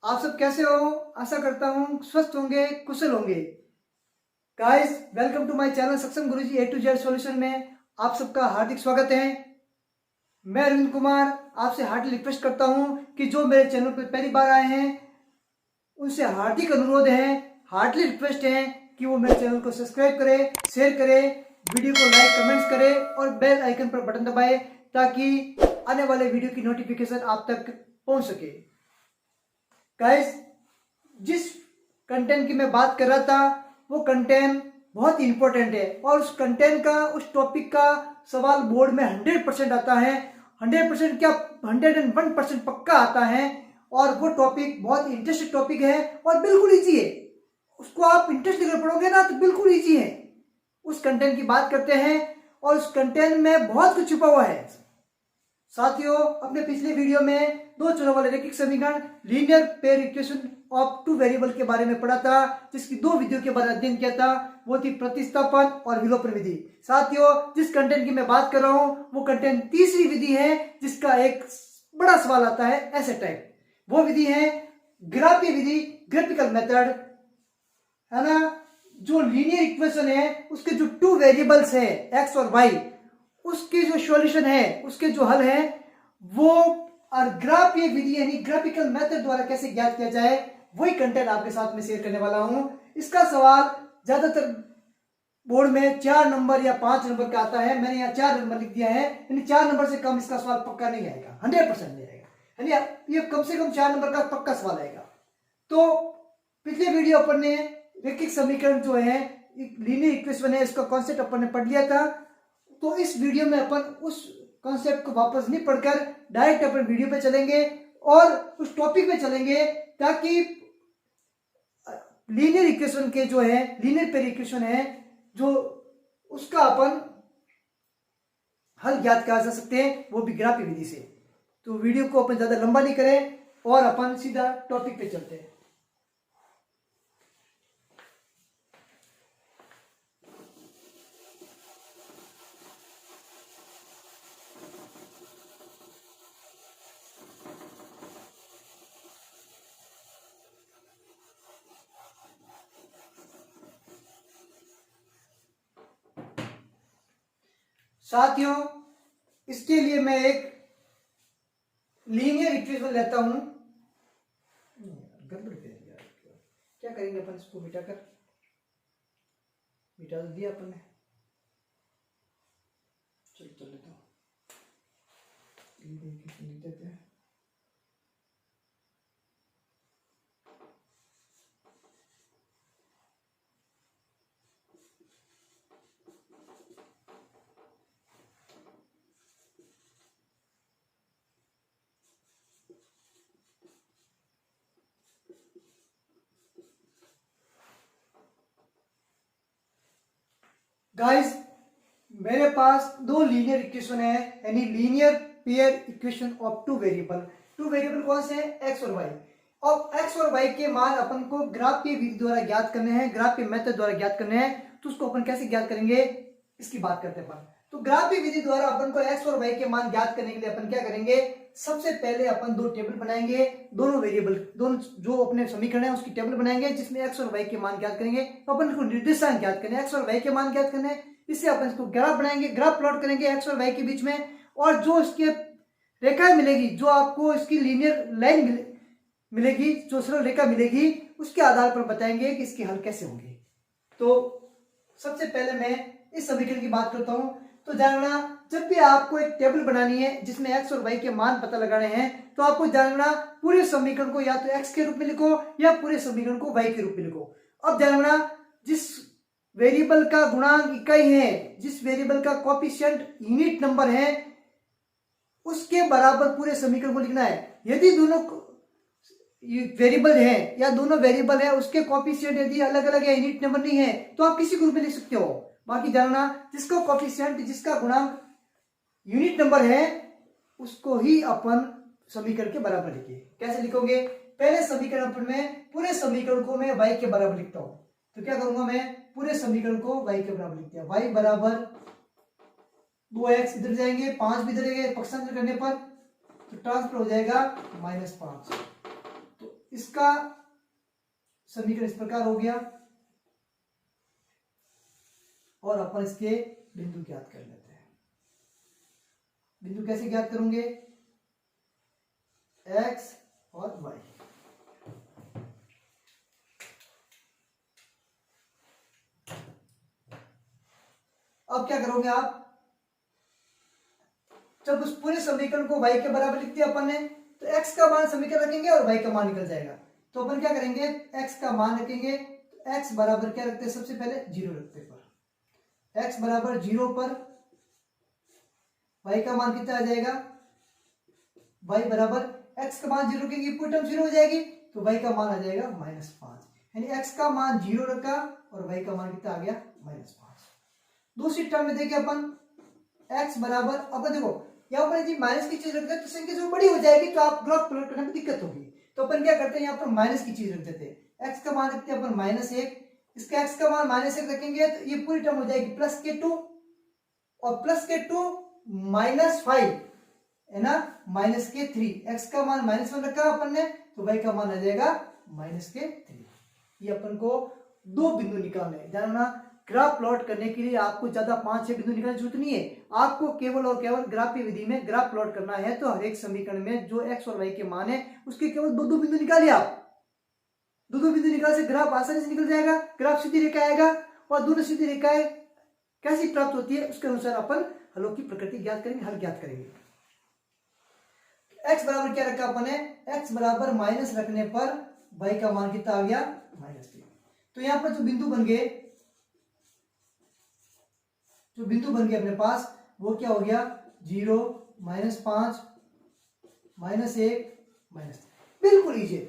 आप सब कैसे हो? आशा करता हूँ स्वस्थ होंगे, कुशल होंगे। Guys, welcome to my channel Saksham Guruji A to Z solution में आप सबका हार्दिक स्वागत है। मैं अरविंद कुमार आपसे हार्दिक रिक्वेस्ट करता हूँ कि जो मेरे चैनल पर पहली बार आए हैं उनसे हार्दिक अनुरोध है, हार्डली रिक्वेस्ट है कि वो मेरे चैनल को सब्सक्राइब करें, शेयर करें, वीडियो को लाइक कमेंट्स करें और बेल आइकन पर बटन दबाएं ताकि आने वाले वीडियो की नोटिफिकेशन आप तक पहुंच सके। गाइस, जिस कंटेंट की मैं बात कर रहा था वो कंटेंट बहुत ही इंपॉर्टेंट है और उस कंटेंट का, उस टॉपिक का सवाल बोर्ड में 100% आता है। 100% क्या, 101% पक्का आता है और वो टॉपिक बहुत इंटरेस्टिंग टॉपिक है और बिल्कुल इजी है। उसको आप इंटरेस्ट लेकर पढ़ोगे ना तो बिल्कुल इजी है। उस कंटेंट की बात करते हैं और उस कंटेंट में बहुत कुछ छुपा हुआ है। साथियों, अपने पिछले वीडियो में दो चरों वाले रैखिक समीकरण linear pair equation of two variable के बारे में पढ़ा था, जिसकी दो विधियों के बारे में अध्ययन किया था। वो थी प्रतिस्थापन और विलोपन विधि। साथियों, जिस कंटेंट की मैं बात कर रहा हूं वो कंटेंट तीसरी विधि है, जिसका एक बड़ा सवाल आता है ऐसे टाइप। वो विधि है ग्राफीय विधि, ग्राफिकल मेथड, है ना। जो लीनियर इक्वेशन है उसके जो टू वेरिएबल्स है एक्स और वाई, उसके जो सॉल्यूशन है, उसके जो हल है वो और ग्राफीय विधि यानी ग्राफिकल मेथड द्वारा कैसे ज्ञात किया जाए, वही कंटेंट आपके साथ में शेयर करने वाला हूं। इसका सवाल ज्यादातर बोर्ड में 4 नंबर या 5 नंबर का आता है। मैंने यहाँ 4 नंबर लिख दिया है, यानी 4 नंबर से कम इसका सवाल पक्का नहीं आएगा, 100% नहीं आएगा, यानी ये कम से कम 4 नंबर का पक्का सवाल आएगा। तो पिछले वीडियो अपन ने रैखिक समीकरण जो है, लीनियर इक्वेशन है, इसका कॉन्सेप्ट अपन ने पढ़ लिया था। तो इस वीडियो में अपन उस कॉन्सेप्ट को वापस नहीं पढ़कर डायरेक्ट अपन वीडियो पे चलेंगे और उस टॉपिक पे चलेंगे, ताकि लीनियर इक्वेशन के जो है, लीनियर पेयर इक्वेशन है जो, उसका अपन हल ज्ञात कर जा सकते हैं, वो भी ग्राफीय विधि से। तो वीडियो को अपन ज्यादा लंबा नहीं करें और अपन सीधा टॉपिक पे चलते हैं। साथियों, इसके लिए मैं एक लीनियर इक्वेशन लेता हूं। गड़बड़ क्या करेंगे अपन, इसको मिटा तो दिया अपन ने। चल लेता हूं, लिख देते हैं। गाइस, मेरे पास दो लीनियर इक्वेशन है, यानी linear pair equation of two variable. Two variable कौन से हैं? एक्स और वाई। अब एक्स और वाई के मान अपन को ग्राफीय विधि द्वारा ज्ञात करने हैं, ग्राफीय मेथड द्वारा ज्ञात करने हैं। तो उसको अपन कैसे ज्ञात करेंगे, इसकी बात करते हैं अपन। तो ग्राफीय विधि द्वारा अपन को एक्स और वाई के मान ज्ञात करने के लिए अपन क्या करेंगे, सबसे पहले अपन दो टेबल बनाएंगे, दोनों वेरिएबल, दोनों जो अपने समीकरण है उसकी टेबल बनाएंगे, जिसमें एक्स और वाई के मान ज्ञात करेंगे। तो अपन को निर्देशांक ज्ञात करने, एक्स और वाई के मान ज्ञात करने, इससे अपन इसको ग्राफ बनाएंगे, ग्राफ प्लॉट करेंगे एक्स और वाई के बीच में, और जो इसके रेखा मिलेगी, जो आपको इसकी लीनियर लाइन मिलेगी, जो सरल रेखा मिलेगी, उसके आधार पर बताएंगे कि इसके हल कैसे होंगे। तो सबसे पहले मैं इस समीकरण की बात करता हूं। तो जानना, जब भी आपको एक टेबल बनानी है जिसमें एक्स और वाई के मान पता लगाने हैं, तो आपको जानना पूरे समीकरण को या तो एक्स के रूप में लिखो या पूरे समीकरण को वाई के रूप में लिखो। अब जानना, जिस वेरिएबल का गुणांक इकाई है, जिस वेरिएबल का कोएफिशिएंट यूनिट नंबर है, उसके बराबर पूरे समीकरण को लिखना है। यदि दोनों वेरिएबल है या दोनों वेरिएबल है, उसके कोएफिशिएंट यदि अलग अलग है, यूनिट नंबर नहीं है, तो आप किसी ग्रुप में लिख सकते हो। बाकी जानना, जिसका कोएफिशिएंट, जिसका गुणांक यूनिट नंबर है, उसको ही अपन समीकरण के बराबर लिखिए। कैसे लिखोगे? पहले समीकरण में पूरे समीकरण को मैं y के बराबर लिखता हूं। तो क्या करूंगा, मैं पूरे समीकरण को y के बराबर लिख दिया। y बराबर 2x, इधर जाएंगे 5 भी इधर जाएंगे, पक्षांतर करने पर तो ट्रांसफर हो जाएगा -5। तो इसका समीकरण इस प्रकार हो गया और अपन इसके बिंदु ज्ञात कर लेते हैं। बिंदु कैसे ज्ञात करेंगे? x और y। अब क्या करोगे आप? जब उस पूरे समीकरण को y के बराबर लिख दिया अपन ने, तो x का मान समीकरण रखेंगे और y का मान निकल जाएगा। तो अपन क्या करेंगे? x का मान रखेंगे, तो x बराबर क्या रखते हैं? सबसे पहले 0 रखते हैं। पर x बराबर 0 पर y का मान कितना आ जाएगा? y बराबर x का मान 0 रखेंगे, पूरी टर्म 0 हो जाएगी, तो y का मान आ जाएगा -5। यानी x का मान 0 रखा और y का मान कितना आ गया? -5। दूसरी टर्म में देखिए अपन x बराबर, अब देखो यहाँ पर यदि माइनस की चीज रखते हैं तो संख्या जो बड़ी हो जाएगी तो आप ग्राफ प्लॉट करने में दिक्कत होगी। तो अपन क्या करते हैं? यहाँ पर माइनस की चीज रख देते हैं। x का मान रखते हैं अपन -1, इसका x का मान -1 रखेंगे तो ये पूरी टर्म हो जाएगी +k2 और +k2 -5 है ना, -k3। x का मान -1 रखा अपन ने, तो y का मान आ जाएगा -k3। ये अपन को दो बिंदु निकालने हैं। जानना, ग्राफ प्लॉट करने के लिए आपको ज्यादा 5-6 बिंदु निकालने की जरूरत नहीं है। आपको केवल और केवल ग्राफ की विधि में ग्राफ प्लॉट करना है, तो हर एक समीकरण में जो x और y के मान है उसके केवल दो बिंदु निकालिए। आप दो बिंदु निकाल से ग्राफ आसानी से निकल जाएगा। ग्राफ सीधी रेखा आएगा और दोनों सीधी रेखाएं कैसी प्राप्त होती है उसके अनुसार अपन हलों की प्रकृति ज्ञात करेंगे, हल ज्ञात करेंगे। x बराबर क्या रखा अपन ने? x बराबर माइनस रखने पर y का मान कितना आ गया? -3। तो यहाँ पर जो बिंदु बन गए अपने पास, वो क्या हो गया? 0, -5, -1, -3।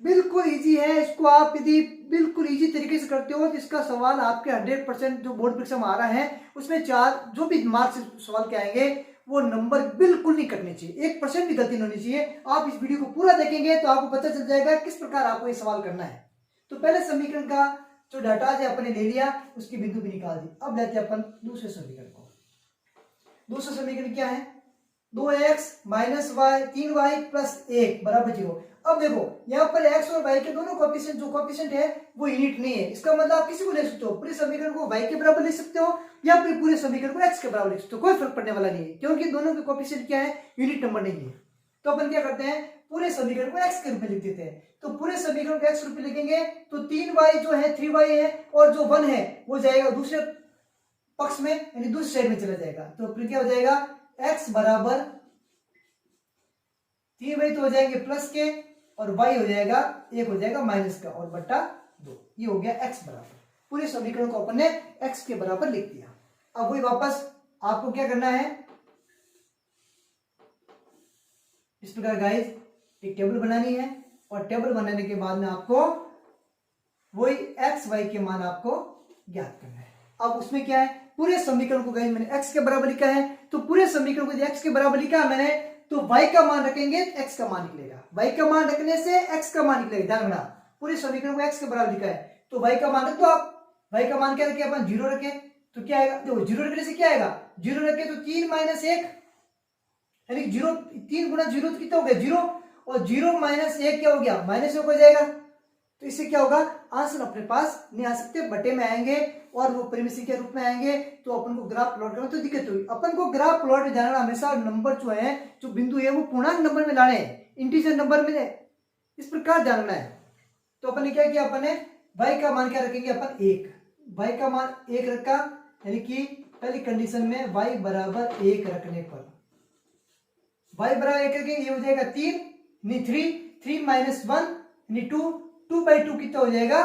बिल्कुल इजी है। इसको आप यदि बिल्कुल इजी तरीके से करते हो, जिसका सवाल आपके 100% जो बोर्ड परीक्षा में आ रहा है उसमें 4 जो भी मार्क्स से सवाल के आएंगे वो नंबर बिल्कुल नहीं कटने चाहिए, 1% भी गलती नहीं होनी चाहिए। आप इस वीडियो को पूरा देखेंगे तो आपको पता चल जाएगा किस प्रकार आपको ये सवाल करना है। तो पहले समीकरण का जो डाटा है अपने ले लिया, उसकी बिंदु भी निकाल दी। अब लेते हैं अपन दूसरे समीकरण को। दूसरा समीकरण क्या है? 2x - y 3y + 1 बराबर 0। अब देखो यहाँ पर x और y के दोनों कोएफिशिएंट, जो कोएफिशिएंट है वो यूनिट नहीं है। इसका मतलब आप किसी को ले सकते हो, पूरे समीकरण को y के बराबर ले सकते हो या फिर पूरे समीकरण को x के बराबर लिख सकते हो, कोई फर्क पड़ने वाला नहीं है, क्योंकि दोनों के कोएफिशिएंट क्या है? यूनिट नंबर नहीं है। तो अपन क्या करते हैं? पूरे समीकरण को x के रूप में लिख देते हैं। तो पूरे समीकरण को x रूप में लिखेंगे तो 3y जो है 3y है और जो 1 है वो जाएगा दूसरे पक्ष में, यानी दूसरी साइड में चला जाएगा। तो फिर क्या हो जाएगा? x बराबर 3y तो हो जाएंगे प्लस के और y हो जाएगा 1 हो जाएगा माइनस का और बट्टा 2। ये हो गया x बराबर। पूरे समीकरण को अपन ने x के बराबर लिख दिया। अब वही वापस आपको क्या करना है? इस प्रकार गाइस एक टेबल बनानी है और टेबल बनाने के बाद में आपको वही x y के मान आपको ज्ञात करना है। अब उसमें क्या है? पूरे समीकरण को गाइस मैंने x के बराबर लिखा है, तो पूरे समीकरण को x के बराबर लिखा है मैंने, तो y का मान रखेंगे तो x का मान निकलेगा। y का मान रखने से x का मान निकलेगा। ध्यान रखना, पूरे समीकरण को x के बराबर लिखा है तो y का मान रख दो आप। y का मान क्या रखे अपन? 0 रखे तो क्या आएगा? देखो 0 रखने से क्या आएगा? 0 रखे तो 3 - 1 यानी 0, 3 गुना 0 तो कितना हो गया? 0 और 0 - 1 क्या हो गया? -1 हो जाएगा। तो इससे क्या होगा? आंसर अपने पास नहीं आ सकते, बटे में आएंगे और वो परिमिति के रूप में आएंगे। तो अपन को ग्राफ प्लॉट करना तो दिक्कत हुई। अपन को ग्राफ प्लॉट में जानना हमेशा नंबर जो है, जो बिंदु है वो पूर्णांक नंबर में लाने हैं, इंटीजर नंबर में इस प्रकार जानना है। तो अपन ने क्या किया? अपन ने y का मान क्या रखेंगे? अपन 1। y का मान 1 रखा, यानी कि पहली कंडीशन में y बराबर 1 रखने पर y बराबर 1 रखेंगे, ये हो जाएगा 3 नहीं 3 - 1 यानी 2/2 कितना हो जाएगा?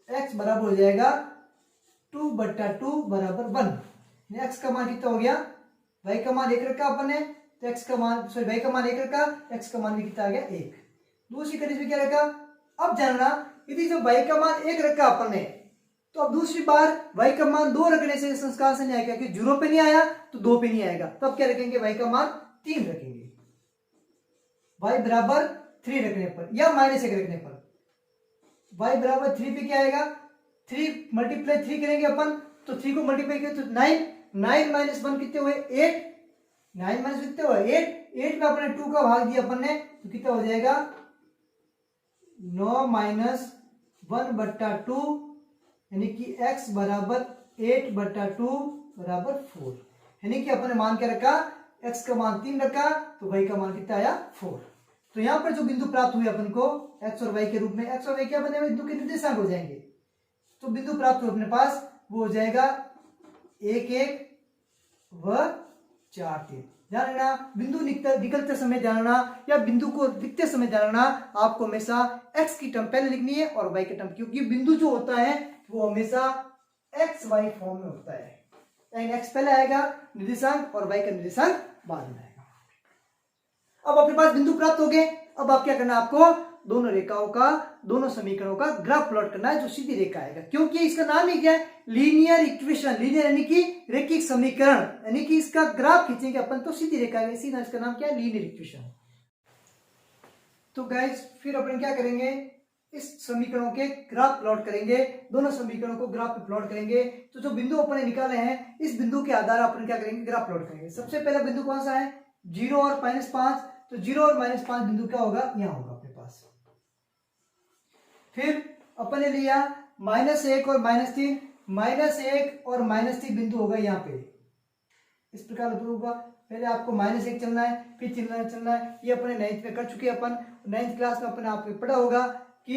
x बराबर हो जाएगा 2/2 बराबर 1। x का मान कितना हो गया? y का मान 1 रखा अपन ने तो x का मान y का मान 1 रखा, x का मान भी कितना आ गया? 1। दूसरी कंडीशन में क्या रखा? अब जानना, यदि जो y का मान 1 रखा अपन ने, तो अब दूसरी बार y का मान 2 रखने से संस्कार से नहीं आएगा, क्योंकि 0 पे नहीं आया तो 2 पे नहीं आएगा। तो अब क्या रखेंगे? y का मान 3 रखेंगे, y बराबर 3 रखने पर या -1 रखने पर y बराबर 3 पे क्या आएगा? 3 × 3 करेंगे अपन, तो 3 को मल्टीप्लाई करें तो 9 - 1 कितने हुए? 8 9 माइनस कितने हुआ 8, 8 में अपने 2 का भाग दिया अपन ने तो कितना हो जाएगा 9 माइनस 1/2 यानी कि x बराबर 8/2 बराबर 4, यानी कि अपन ने मान के रखा x का मान 3 रखा तो y का मान कितना आया 4। तो यहाँ पर जो बिंदु प्राप्त हुए अपन को x और y के रूप में, x और y क्या बने बिंदु के निर्देशांक हो जाएंगे, तो बिंदु प्राप्त हुए अपने पास वो हो जाएगा 1 1 व 4 3। ध्यान रखना बिंदु निकलते समय ध्यान रखना या बिंदु को लिखते समय ध्यान रखना आपको हमेशा x की टर्म पहले लिखनी है और y की टर्म, क्योंकि बिंदु जो होता है वो हमेशा एक्स वाई फॉर्म में होता है, यानी एक्स पहले आएगा निर्देशांक और वाई का निर्देशांक बाद में आएगा। अब अपने पास बिंदु प्राप्त हो गए, अब आप क्या करना है, आपको दोनों रेखाओं का, दोनों समीकरणों का ग्राफ प्लॉट करना है जो सीधी रेखा आएगा, क्योंकि इसका नाम ही क्या है लीनियर इक्वेशन, लीनियर यानी कि रैखिक समीकरण, यानी कि इसका ग्राफ खींचेंगे अपन तो सीधी रेखा आएगा, इसी इसका नाम क्या है लीनियर इक्वेशन। तो गाइस फिर अपन क्या करेंगे, इस समीकरणों के ग्राफ प्लॉट करेंगे, दोनों समीकरणों को ग्राफ पे प्लॉट करेंगे। तो जो बिंदु अपन ने निकाले हैं इस बिंदु के आधार अपन क्या करेंगे ग्राफ प्लॉट करेंगे। सबसे पहला बिंदु कौन सा है 0 और -5, तो 0 और -5 बिंदु क्या होगा यहाँ होगा अपने पास। फिर अपन ने लिया -1 और -3, -1 और -3 बिंदु होगा यहाँ पे, इस प्रकार होगा। पहले आपको -1 चलना है, फिर चलना है, ये अपने 9th में कर चुके हैं अपन, 9th क्लास में अपने आपको पढ़ा होगा कि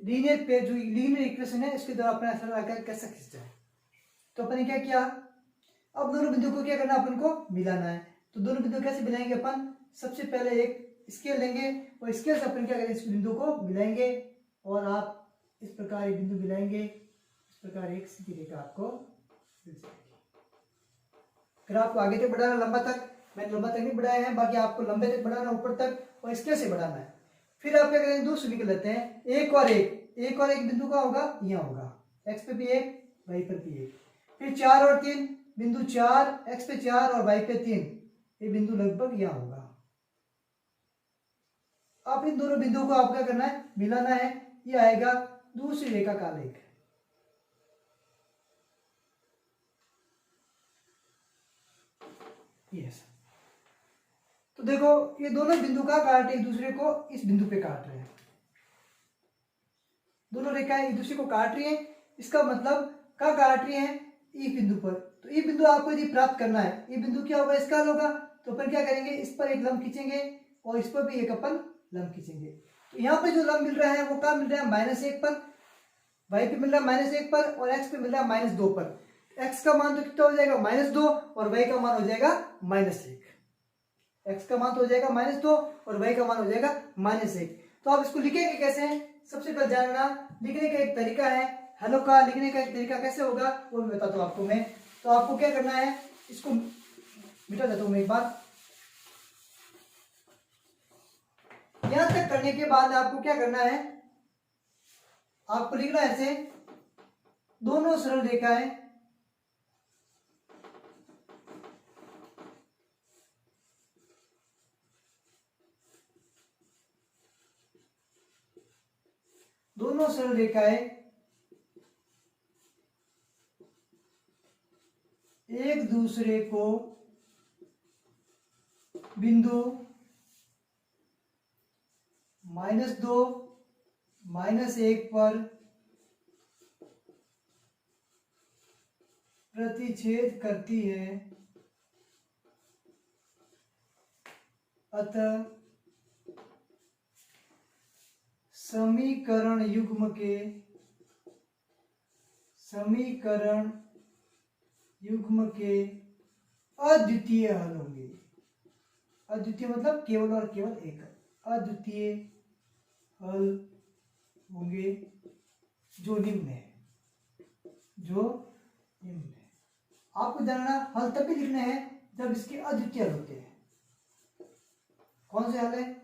लीनियर पे जो लीनियर इक्वेशन है इसके द्वारा अपना सरल आकार कैसे खींचते हैं। तो अपन ने क्या किया, अब दोनों बिंदु को क्या करना अपन को मिलाना है। तो दोनों बिंदु कैसे मिलाएंगे अपन, सबसे पहले एक स्केल लेंगे और स्केल से अपन क्या करेंगे इस बिंदु को मिलाएंगे और आप इस प्रकार एक बिंदु मिलाएंगे, इस प्रकार एक सीधी रेखा आपको मिल जाएगी। फिर आपको आगे तक बढ़ाना लंबा तक, मैंने लंबा तक नहीं बढ़ाया है, बाकी आपको लंबे तक बढ़ाना ऊपर तक और स्केल से बढ़ाना है। फिर आप क्या करेंगे दो समीकरण लेते हैं, एक और एक बिंदु का होगा यहाँ होगा, x पे भी एक y पर भी एक। फिर 4 और 3 बिंदु 4 x पे 4 और y पे 3, ये बिंदु लगभग यहाँ होगा। अब इन दोनों बिंदुओं को आप क्या करना है मिलाना है, ये आएगा दूसरी रेखा का आलेख। यस, तो देखो ये दोनों बिंदु का काट एक दूसरे को इस बिंदु पे काट रहे हैं, दोनों रेखाएं एक दूसरे को काट रही हैं, इसका मतलब क्या काट रही हैं ई बिंदु पर। तो ई बिंदु आपको यदि प्राप्त करना है, ई बिंदु क्या होगा इसका होगा, तो अपन क्या करेंगे इस पर एक लंब खींचेंगे और इस पर भी एक अपन लंब खींचेंगे। तो यहाँ पे जो लंब मिल रहा है वो क्या मिल रहा है -1 पर, y पे मिल रहा है -1 पर और x पे मिल रहा है -2 पर। x का मान तो कितना हो जाएगा -2 और y का मान हो जाएगा -1। x का मान तो हो जाएगा -2 और y का मान हो जाएगा -1। तो आप इसको लिखेंगे कैसे, सबसे पहले जानना लिखने का एक तरीका है, हेलो का लिखने का एक तरीका कैसे होगा वो भी बताता हूँ आपको मैं। तो आपको क्या करना है, इसको मिटा देता हूँ मैं एक बार। यहां तक करने के बाद आपको क्या करना है, आपको लिखना है ऐसे दोनों सरल रेखाएं एक दूसरे को बिंदु -2 -1 पर प्रतिच्छेद करती है, अतः समीकरण युग्म के अद्वितीय हल होंगे। अद्वितीय मतलब केवल और केवल एक, अद्वितीय हल होंगे जो निम्न है, आपको जानना हल तभी लिखने हैं जब इसके अद्वितीय हल होते हैं। कौन से हल है,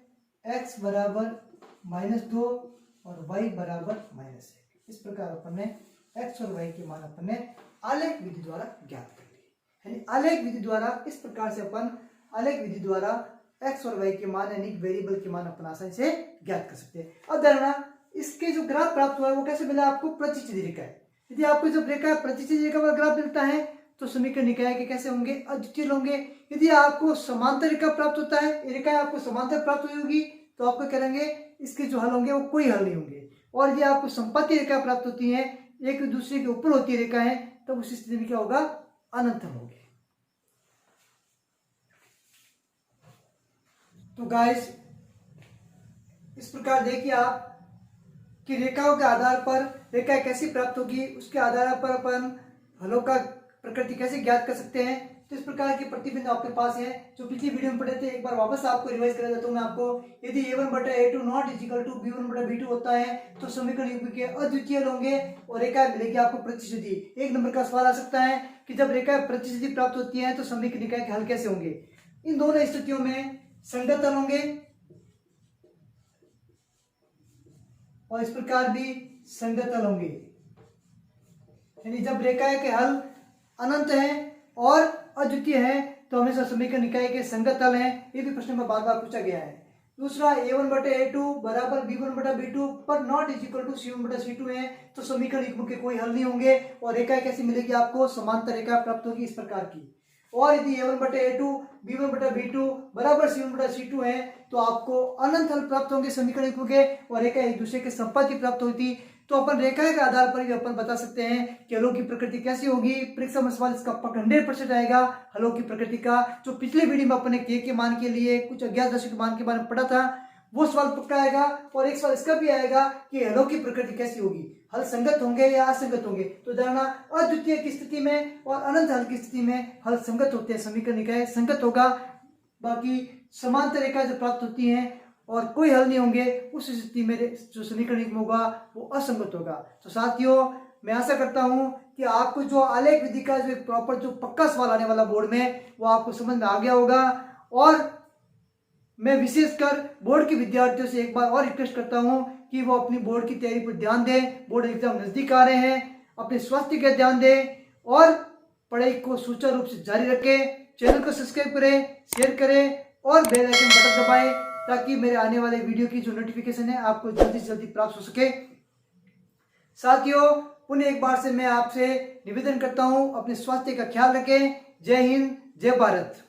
x बराबर -2 और y बराबर -1। इस प्रकार अपन ने x और y के मान अपन ने आलेख विधि द्वारा ज्ञात कर लिए, यानी आलेख विधि द्वारा इस प्रकार से अपन आलेख विधि द्वारा x और y के मान यानी वेरिएबल के मान अपन आसानी से ज्ञात कर सकते हैं। अब जानना इसके जो ग्राफ प्राप्त हुआ है वो कैसे मिला आपको, प्रतिच्छेद रेखा है। यदि आपको जब रेखा प्रतिच्छेद रेखा का ग्राफ मिलता है तो समीकरण निकाय के कैसे होंगे, अद्वितीय होंगे। यदि आपको समांतर रेखा प्राप्त होता है, रेखा आपको समांतर प्राप्त हुई होगी, तो आपको करेंगे इसके जो हल होंगे वो कोई हल नहीं होंगे। और यदि आपको संपाती रेखा प्राप्त होती है, एक दूसरे के ऊपर होती है रेखा है, तब उस स्थिति में क्या होगा, अनंत हल होंगे। तो गाइस इस प्रकार देखिए आप कि रेखाओं के आधार पर रेखा कैसी प्राप्त होगी, उसके आधार पर अपन हलों का प्रकृति कैसे ज्ञात कर सकते हैं। तो इस प्रकार के प्रतिबिंब आपके पास है, जो पिछली वीडियो में पढ़े थे। एक बार वापस आपको रिवाइज करा देता हूं मैं आपको। यदि a1/a2 not equal to b1/b2 होता है, तो समीकरण युग्म के अद्वितीय होंगे और रेखा मिलेगी आपको प्रतिशुद्धि। एक नंबर का सवाल आ सकता है कि जब रेखा प्रतिशुद्धि प्राप्त होती है तो समीकरण निकाय के हल कैसे होंगे। इन दोनों स्थितियों में संगत हल होंगे और इस प्रकार भी संगत हल होंगे। यानी जब रेखा के हल अनंत है और अद्वितीय है तो हमेशा समीकरण निकाय के संगत हल हैं। ये भी प्रश्न में बार बार पूछा गया है। दूसरा a1/a2 बराबर b1/b2 पर नॉट इक्वल टू c1/c2 है, तो समीकरण युग्म के कोई हल नहीं होंगे और रेखा कैसी मिलेगी आपको, समांतर रेखा प्राप्त होगी इस प्रकार की। और यदि a1/a2 b1/b2 बराबर c1/c2 है, तो आपको अनंत हल प्राप्त होंगे समीकरण युग्म के और रेखा एक दूसरे के संपाती प्राप्त होती। तो अपन रेखा के आधार पर भी अपन बता सकते हैं कि हलों की प्रकृति कैसी होगी। परीक्षा में सवाल इसका 100% आएगा हलों की प्रकृति का। जो पिछले वीडियो में अपने के मान के लिए कुछ अज्ञात राशि के मान के बारे में पढ़ा था, वो सवाल पक्का आएगा। और एक सवाल इसका भी आएगा कि हलों की प्रकृति कैसी होगी, हल संगत होंगे या असंगत होंगे। तो जानना अद्वितीय की स्थिति में और अनंत हल की स्थिति में हल संगत होते हैं, समीकरण निकाय संगत होगा। बाकी समांतर रेखा जो प्राप्त होती है और कोई हल नहीं होंगे, उस स्थिति में जो समीकरण युग्म होगा वो असंगत होगा। तो साथियों मैं आशा करता हूं कि आपको जो आलेख विधि का जो एक प्रॉपर जो पक्का सवाल आने वाला बोर्ड में, वो आपको समझ में आ गया होगा। और मैं विशेषकर बोर्ड के विद्यार्थियों से एक बार और रिक्वेस्ट करता हूं कि वो अपनी बोर्ड की तैयारी पर ध्यान दें। बोर्ड एग्जाम नजदीक आ रहे हैं, अपने स्वास्थ्य का ध्यान दें और पढ़ाई को सुचारू रूप से जारी रखें। चैनल को सब्सक्राइब करें, शेयर करें और बेल आइकन बटन दबाएं, ताकि मेरे आने वाले वीडियो की जो नोटिफिकेशन है आपको जल्दी से जल्दी प्राप्त हो सके। साथियों पुनः एक बार से मैं आपसे निवेदन करता हूं, अपने स्वास्थ्य का ख्याल रखें। जय हिंद, जय भारत।